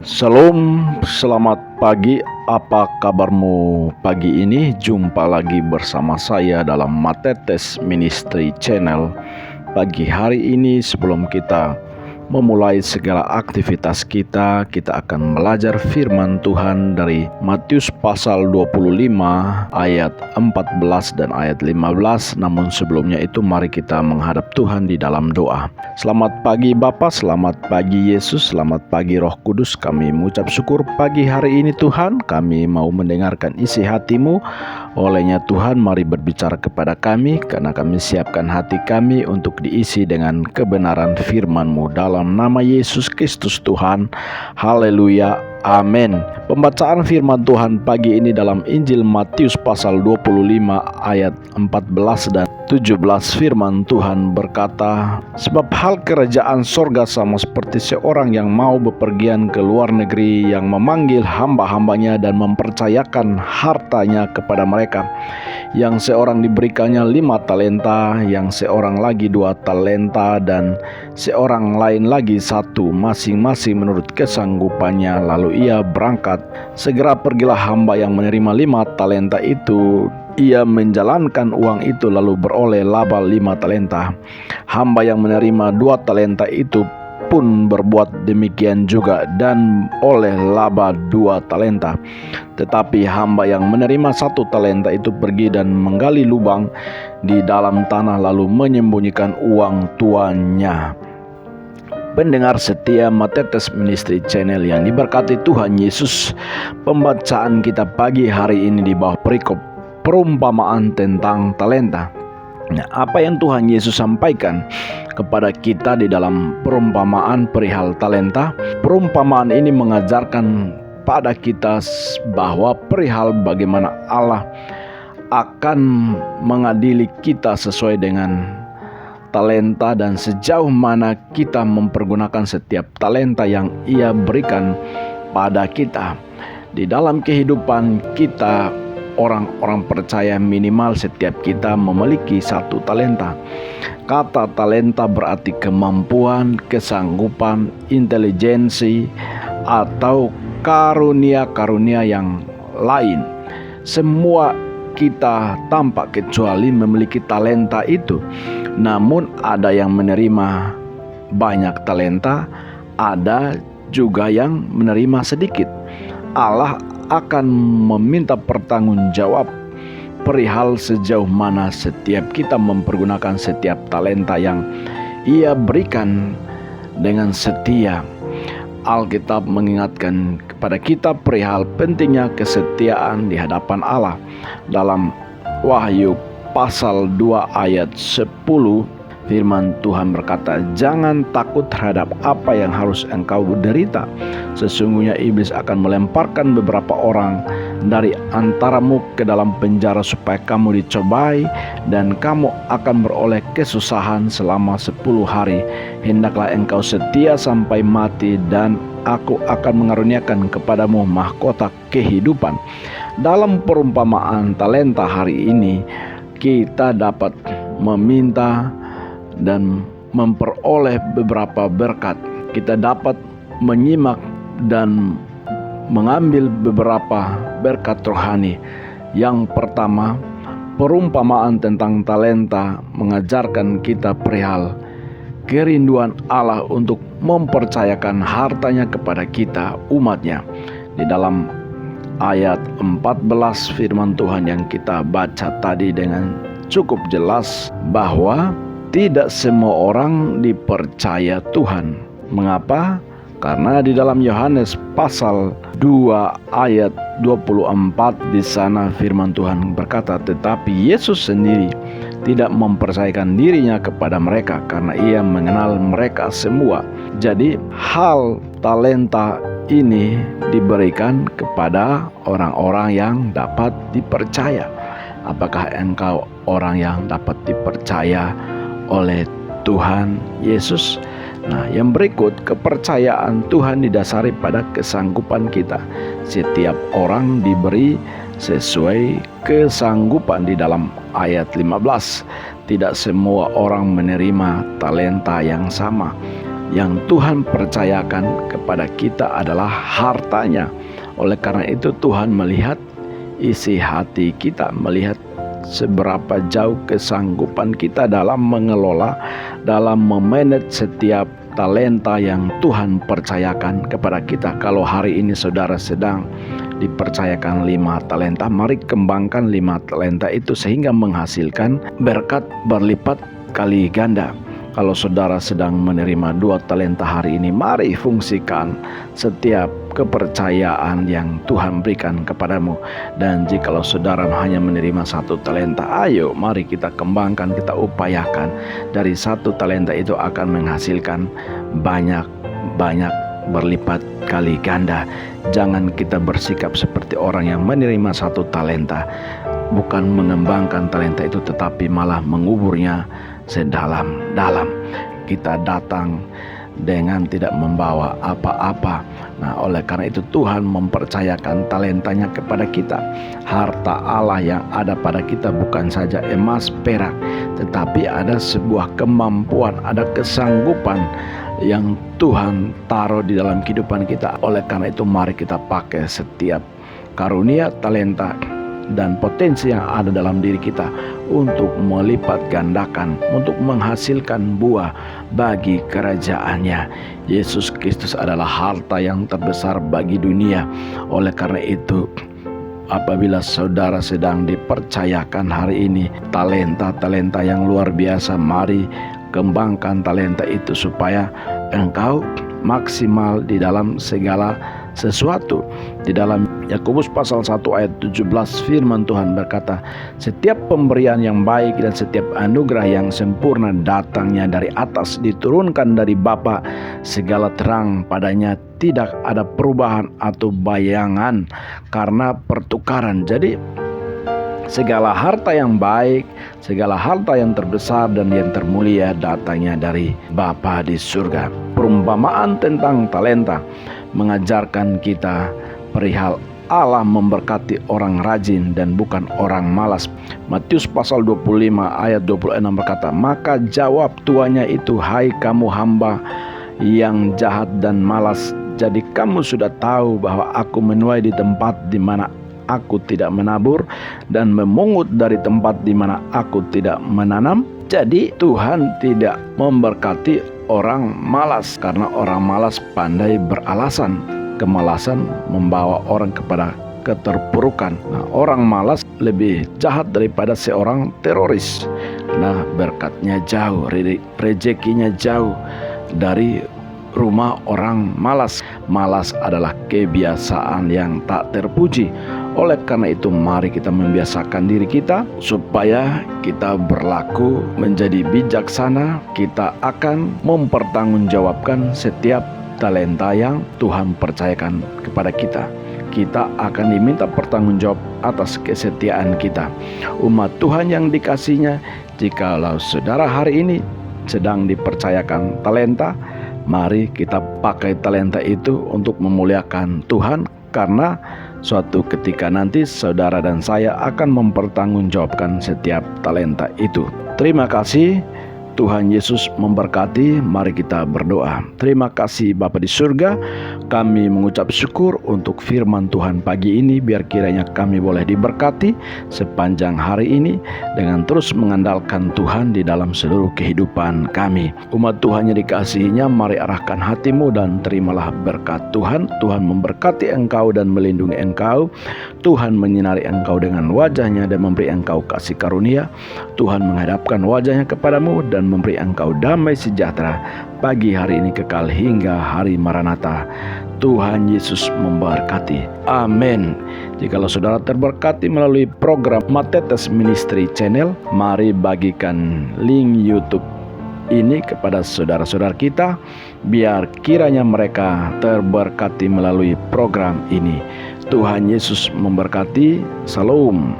Shalom, selamat pagi. Apa kabarmu pagi ini? Jumpa lagi bersama saya dalam Matetes Ministry Channel. Pagi hari ini sebelum kita memulai segala aktivitas kita akan belajar firman Tuhan dari Matius pasal 25 ayat 14 dan ayat 15. Namun sebelumnya itu mari kita menghadap Tuhan di dalam doa. Selamat pagi Bapa, selamat pagi Yesus, selamat pagi Roh Kudus. Kami mengucap syukur pagi hari ini Tuhan. Kami mau mendengarkan isi hati-Mu. Olehnya Tuhan, mari berbicara kepada kami, karena kami siapkan hati kami untuk diisi dengan kebenaran firman-Mu. Dalam nama Yesus Kristus Tuhan, haleluya, amin. Pembacaan firman Tuhan pagi ini dalam Injil Matius pasal 25 ayat 14 dan 17. Firman Tuhan berkata, "Sebab hal kerajaan sorga sama seperti seorang yang mau bepergian ke luar negeri, yang memanggil hamba-hambanya dan mempercayakan hartanya kepada mereka. Yang seorang diberikannya 5 talenta, yang seorang lagi 2 talenta, dan seorang lain lagi 1, masing-masing menurut kesanggupannya. Lalu ia berangkat. Segera pergilah hamba yang menerima 5 talenta itu. Ia menjalankan uang itu lalu beroleh laba 5 talenta. Hamba yang menerima 2 talenta itu pun berbuat demikian juga dan oleh laba 2 talenta. Tetapi hamba yang menerima 1 talenta itu pergi dan menggali lubang di dalam tanah lalu menyembunyikan uang tuannya." Pendengar setia Matetes Ministry Channel yang diberkati Tuhan Yesus, pembacaan kita pagi hari ini di bawah perikop perumpamaan tentang talenta. Nah, apa yang Tuhan Yesus sampaikan kepada kita di dalam perumpamaan perihal talenta? Perumpamaan ini mengajarkan pada kita bahwa perihal bagaimana Allah akan mengadili kita sesuai dengan talenta dan sejauh mana kita mempergunakan setiap talenta yang Ia berikan pada kita. Di dalam kehidupan kita, orang-orang percaya, minimal setiap kita memiliki 1 talenta. Kata talenta berarti kemampuan, kesanggupan, intelijensi, atau karunia-karunia yang lain. Semua kita tanpa kecuali memiliki talenta itu. Namun ada yang menerima banyak talenta, ada juga yang menerima sedikit. Allah akan meminta pertanggungjawab perihal sejauh mana setiap kita mempergunakan setiap talenta yang Ia berikan dengan setia. Alkitab mengingatkan kepada kita perihal pentingnya kesetiaan di hadapan Allah. Dalam Wahyu pasal 2 ayat 10, firman Tuhan berkata, "Jangan takut terhadap apa yang harus engkau derita. Sesungguhnya iblis akan melemparkan beberapa orang dari antaramu ke dalam penjara supaya kamu dicobai, dan kamu akan beroleh kesusahan selama 10 hari. Hendaklah engkau setia sampai mati, dan aku akan mengaruniakan kepadamu mahkota kehidupan." Dalam perumpamaan talenta hari ini, kita dapat meminta dan memperoleh beberapa berkat. Kita dapat menyimak dan mengambil beberapa berkat rohani. Yang pertama, perumpamaan tentang talenta mengajarkan kita perihal kerinduan Allah untuk mempercayakan hartanya kepada kita, umatnya. Di dalam ayat 14 firman Tuhan yang kita baca tadi dengan cukup jelas bahwa tidak semua orang dipercaya Tuhan. Mengapa? Karena di dalam Yohanes pasal 2 ayat 24 di sana firman Tuhan berkata, "Tetapi Yesus sendiri tidak mempercayakan dirinya kepada mereka karena Ia mengenal mereka semua." Jadi hal talenta ini diberikan kepada orang-orang yang dapat dipercaya. Apakah engkau orang yang dapat dipercaya oleh Tuhan Yesus? Nah, yang berikut, kepercayaan Tuhan didasari pada kesanggupan kita. Setiap orang diberi sesuai kesanggupan. Di dalam ayat 15, tidak semua orang menerima talenta yang sama. yang Tuhan percayakan kepada kita adalah hartanya. Oleh karena itu Tuhan melihat isi hati kita, melihat seberapa jauh kesanggupan kita dalam mengelola, dalam memanage setiap talenta yang Tuhan percayakan kepada kita. Kalau hari ini saudara sedang dipercayakan 5 talenta, mari kembangkan 5 talenta itu sehingga menghasilkan berkat berlipat kali ganda. Kalau saudara sedang menerima 2 talenta hari ini, mari fungsikan setiap kepercayaan yang Tuhan berikan kepadamu. Dan jikalau saudara hanya menerima 1 talenta, ayo mari kita kembangkan, kita upayakan. Dari 1 talenta itu akan menghasilkan banyak berlipat kali ganda. Jangan kita bersikap seperti orang yang menerima 1 talenta, bukan mengembangkan talenta itu, tetapi malah menguburnya sedalam-dalam. Kita datang dengan tidak membawa apa-apa. Nah, oleh karena itu Tuhan mempercayakan talentanya kepada kita. Harta Allah yang ada pada kita bukan saja emas, perak, tetapi ada sebuah kemampuan, ada kesanggupan yang Tuhan taruh di dalam kehidupan kita. Oleh karena itu mari kita pakai setiap karunia, talenta, dan potensi yang ada dalam diri kita untuk melipat gandakan, untuk menghasilkan buah bagi kerajaannya. Yesus Kristus adalah harta yang terbesar bagi dunia. Oleh karena itu, apabila saudara sedang dipercayakan hari ini talenta-talenta yang luar biasa, mari kembangkan talenta itu supaya engkau maksimal di dalam segala sesuatu. Di dalam Yakobus pasal 1 ayat 17 firman Tuhan berkata, setiap pemberian yang baik dan setiap anugerah yang sempurna datangnya dari atas, diturunkan dari Bapa, segala terang padanya, tidak ada perubahan atau bayangan karena pertukaran. Jadi segala harta yang baik, segala harta yang terbesar dan yang termulia datangnya dari Bapa di surga. Perumpamaan tentang talenta mengajarkan kita perihal Allah memberkati orang rajin dan bukan orang malas. Matius pasal 25 ayat 26 berkata, maka jawab tuannya itu, hai kamu hamba yang jahat dan malas, jadi kamu sudah tahu bahwa aku menuai di tempat di mana aku tidak menabur dan memungut dari tempat di mana aku tidak menanam. Jadi Tuhan tidak memberkati orang malas, karena orang malas pandai beralasan. Kemalasan membawa orang kepada keterpurukan. Nah, orang malas lebih jahat daripada seorang teroris. Nah, berkatnya jauh, rezekinya jauh dari rumah orang malas. Malas adalah kebiasaan yang tak terpuji. Oleh karena itu mari kita membiasakan diri kita supaya kita berlaku menjadi bijaksana. Kita akan mempertanggungjawabkan setiap talenta yang Tuhan percayakan kepada kita. Kita akan diminta pertanggungjawab atas kesetiaan kita. Umat Tuhan yang dikasihinya, jikalau saudara hari ini sedang dipercayakan talenta, mari kita pakai talenta itu untuk memuliakan Tuhan, karena suatu ketika nanti saudara dan saya akan mempertanggungjawabkan setiap talenta itu. Terima kasih. Tuhan Yesus memberkati. Mari kita berdoa. Terima kasih Bapa di surga, kami mengucap syukur untuk firman Tuhan pagi ini. Biar kiranya kami boleh diberkati sepanjang hari ini dengan terus mengandalkan Tuhan di dalam seluruh kehidupan kami. Umat Tuhan yang dikasihinya, mari arahkan hatimu dan terimalah berkat Tuhan. Tuhan memberkati engkau dan melindungi engkau. Tuhan menyinari engkau dengan wajahnya dan memberi engkau kasih karunia. Tuhan menghadapkan wajahnya kepadamu dan memberi engkau damai sejahtera pagi hari ini kekal hingga hari Maranatha. Tuhan Yesus memberkati. Amin. Jikalau saudara terberkati melalui program Matetes Ministry Channel, mari bagikan link YouTube ini kepada saudara-saudara kita, biar kiranya mereka terberkati melalui program ini. Tuhan Yesus memberkati. Salam.